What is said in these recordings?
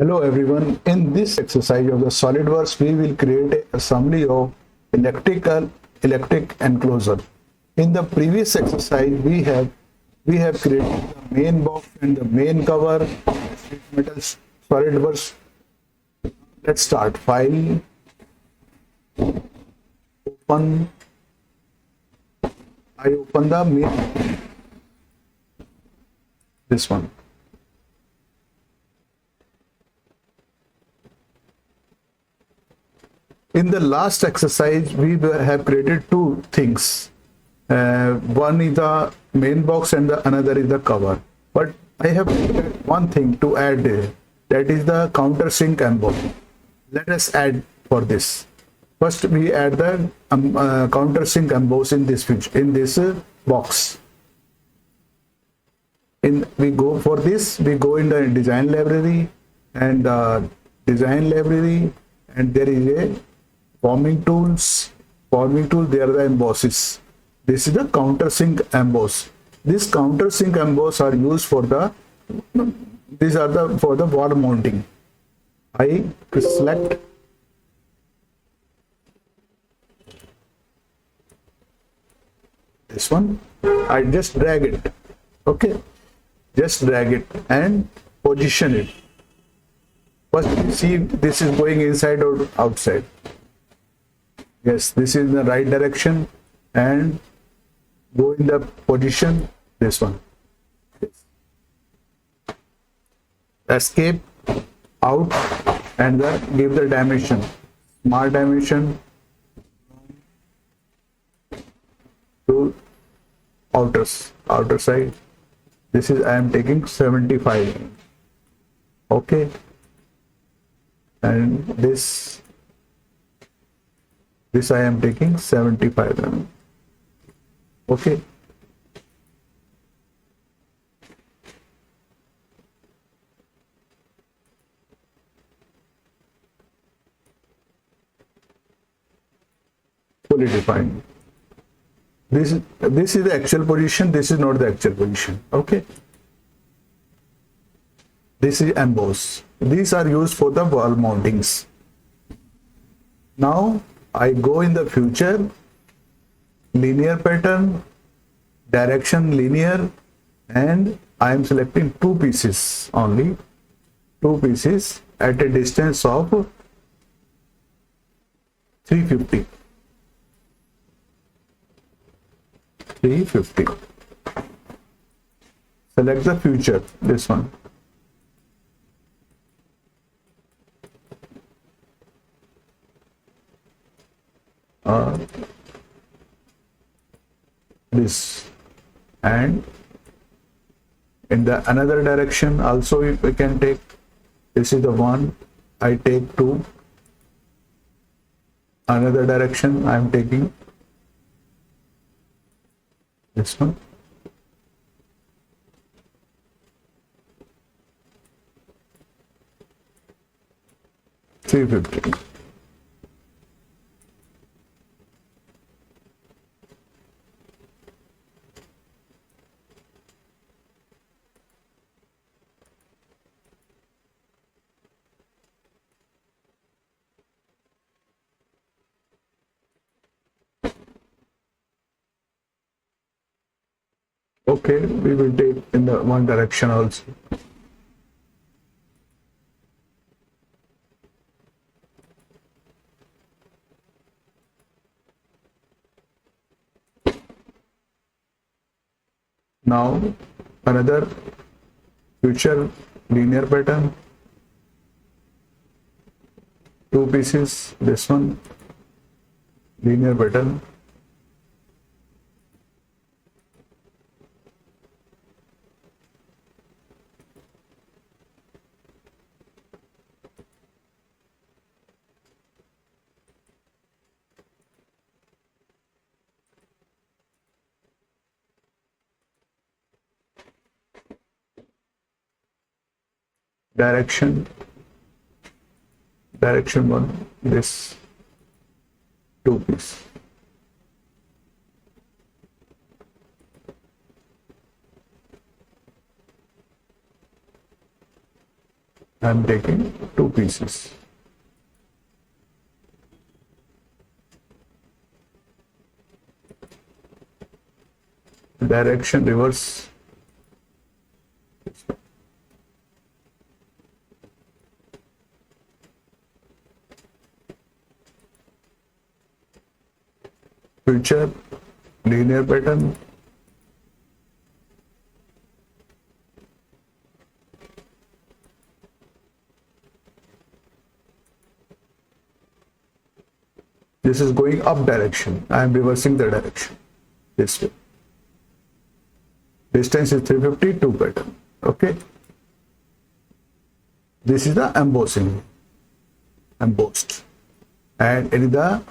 Hello everyone. In this exercise of the SolidWorks, we will create a assembly of electric enclosure. In the previous exercise, we have created the main box and the main cover. Metal SolidWorks. Let's start. File, open. I open the main. This one. In the last exercise, we have created two things. One is the main box and the another is the cover. But I have one thing to add there. That is the countersink emboss. Let us add for this. First, we add the countersink emboss in this box. We go for this. We go in the design library and there is a forming tools. There are the embosses. This is the countersink emboss. This countersink emboss are used for the for the wall mounting. I select this one. I just drag it. Okay, just drag it and position it. First, see, this is going inside or outside. Yes, this is the right direction, and go in the position, this one. Escape out and give the dimension, smart dimension to outer side. This is I am taking 75. Okay, and this I am taking 75 mm. Okay. Fully defined. This is the actual position. This is not the actual position. Okay. This is emboss. These are used for the wall mountings. Now I go in the future, linear pattern, direction linear, and I am selecting two pieces only, two pieces at a distance of 350. 350. Select the future, this one. This, and in the another direction also we can take. This is the one. I take to another direction. I am taking this one. $350. Okay, we will take in the one direction also. Now another future linear pattern, two pieces, this one, linear pattern. Direction one, this two piece. I'm taking two pieces. Direction reverse. Future linear pattern. This is going up direction. I am reversing the direction this way. Distance is 352 pattern. Okay. This is the embossing. Embossed. And in the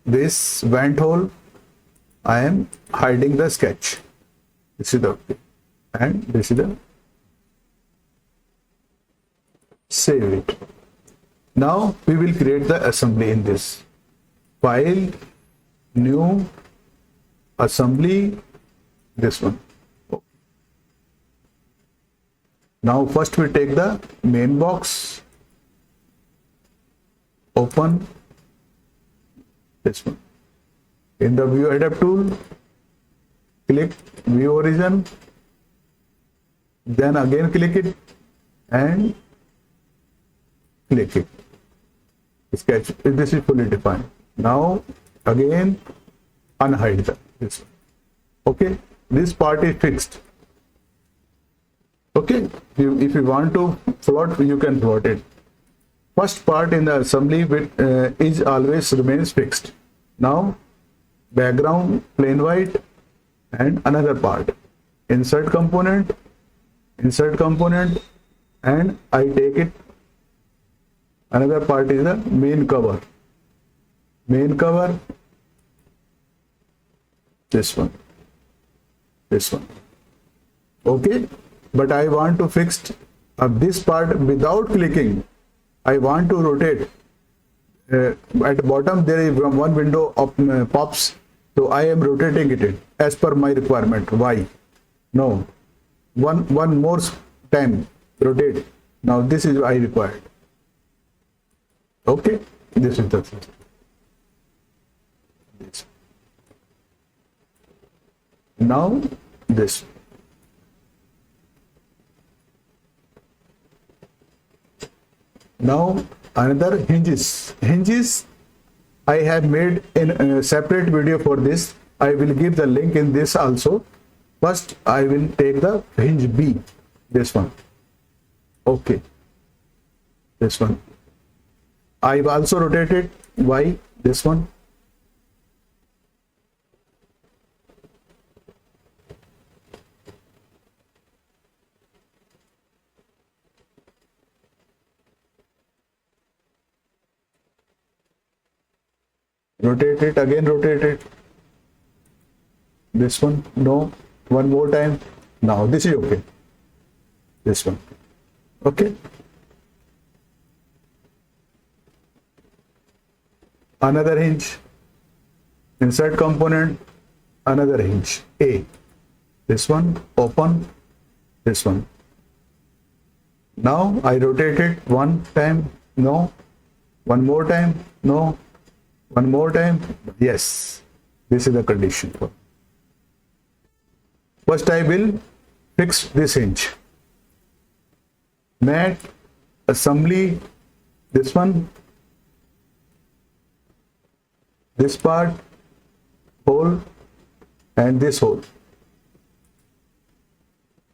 this vent hole, I am hiding the sketch. This is the and this is the save it. Now we will create the assembly in this. File, new, assembly, this one. Now first we take the main box, open this one. In the view adapt tool, click view origin, then again click it and click it. Sketch, this is fully defined. Now again unhide this one. Okay, this part is fixed. Okay, if you want to float, you can float it. First part in the assembly is always remains fixed. Now background plain white and another part. Insert component, and I take it. Another part is the main cover. Main cover, this one. Okay, but I want to fix this part without clicking. I want to rotate. At the bottom there is one window of pops, so I am rotating it as per my requirement. Why? No, one more time rotate. Now this is I required. Okay, this is the thing. Now this. Now another hinges. I have made in a separate video for this. I will give the link in this also. First I will take the hinge B, this one. Okay, this one. I've also rotated. Why? This one. Rotate it, again rotate it. This one, no. One more time. Now this is okay. This one. Okay. Another hinge. Insert component, another hinge. A. This one, open. This one. Now I rotate it one time. No. One more time. No. One more time. Yes. This is the condition. First I will fix this hinge. Mat, assembly, this one, this part, hole, and this hole.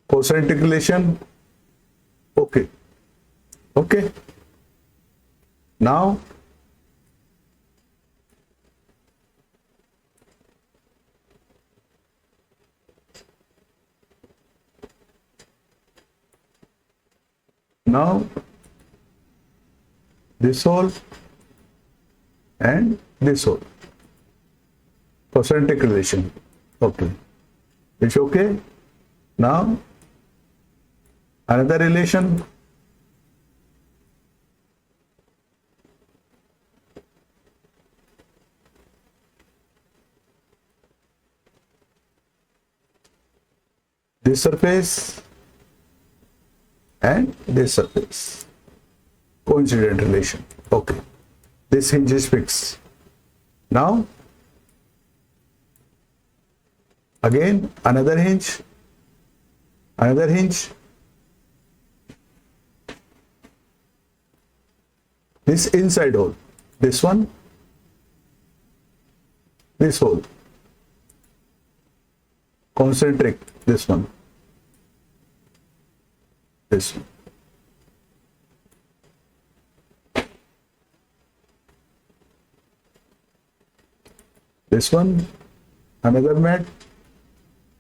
Concentric relation. Okay. Okay. Now this hole and this hole. Concentric relation. Okay. It's okay. Now another relation. This surface and this surface. coincident relation. Okay, this hinge is fixed. Now again another hinge, this inside hole, this one, this hole, concentric, this one, this one. This one, another mat,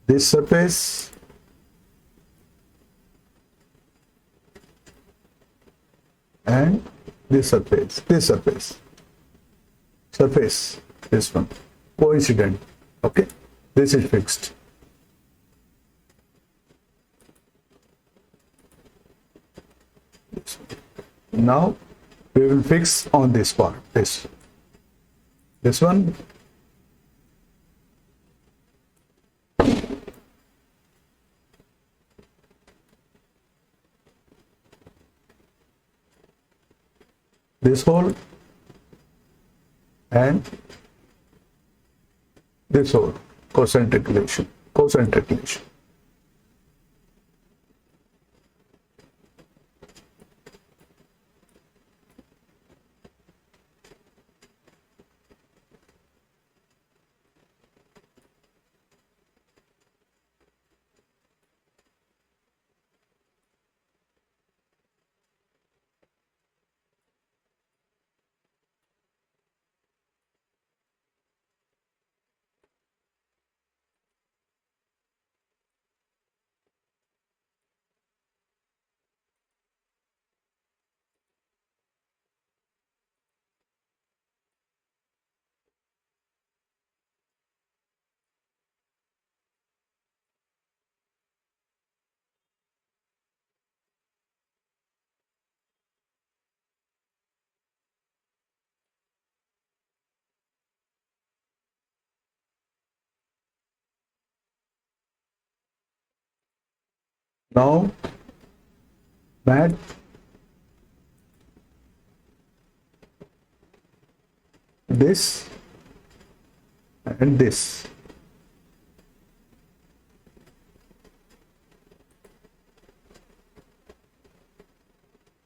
this surface, and this surface, this one, coincident. Okay, this is fixed. Now we will fix on this part, this one, this hole, and this hole, concentric relation. Now mat, this and this,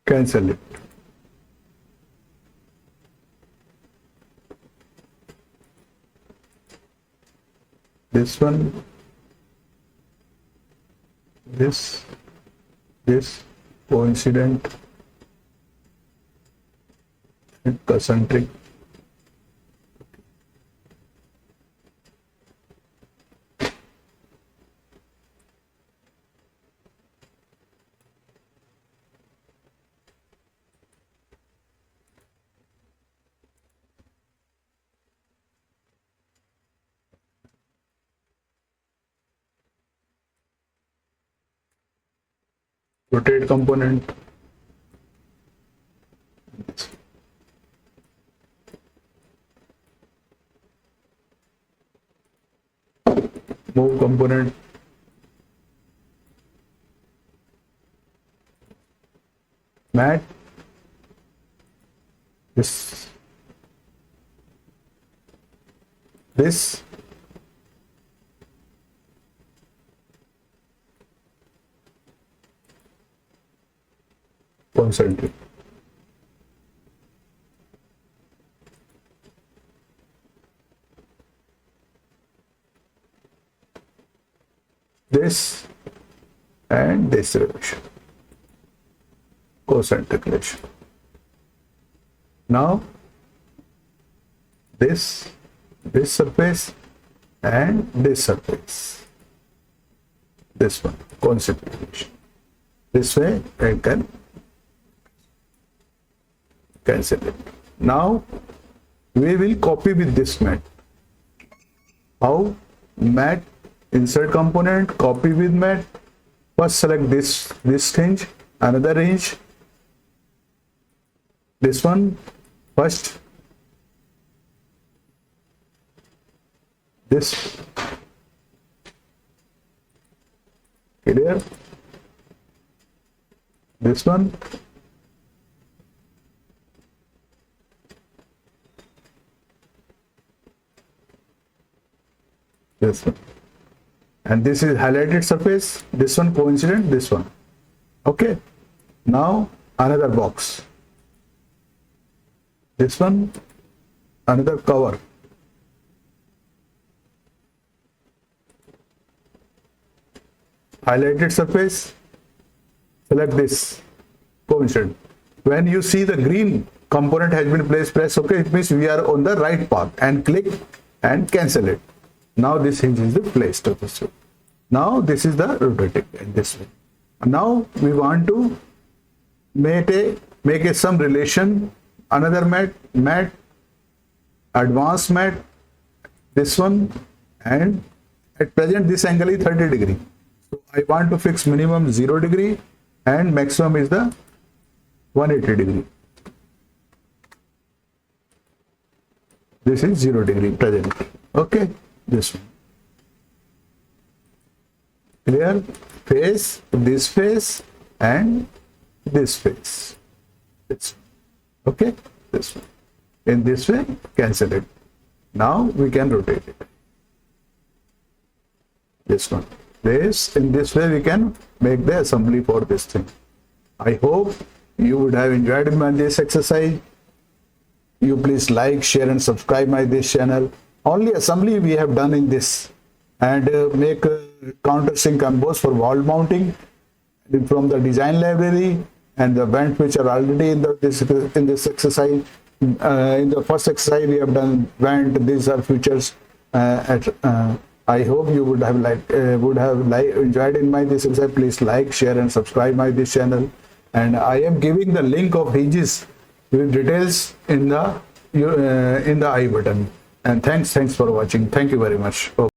cancel it. This one, this coincident and concentric. Rotate component, move component, mat, this concentric. This and this relation, concentric relation. Now this surface and this surface, this one, concentric relation. This way I can cancel it. Now we will copy with this mat. How? Mat, insert component, copy with mat. First select this hinge, another hinge, this one first, this, clear, this one, this one. And this is highlighted surface, this one coincident, this one. Okay, now another box, this one, another cover, highlighted surface, select this coincident. When you see the green component has been placed, press OK, it means we are on the right path, and click and cancel it. Now this hinge is placed of this way. Now this is the rotating in this way. Now we want to make some relation, another mat, advanced mat, this one, and at present this angle is 30 degree. So I want to fix minimum 0 degree and maximum is the 180 degree. This is 0 degree present. Okay, this one. Clear? Face, this face, and this face. This one. Okay, this one. In this way, cancel it. Now we can rotate it. This one. This, in this way we can make the assembly for this thing. I hope you would have enjoyed this exercise. You please like, share and subscribe my this channel. Only assembly we have done in this, and make countersink EMBOSS for wall mounting from the design library, and the vent which are already in this exercise. In the first exercise we have done vent. These are features. I hope you would have enjoyed in my this exercise. Please like, share and subscribe my this channel. And I am giving the link of hinges with details in the I button. And thanks for watching. Thank you very much. Okay.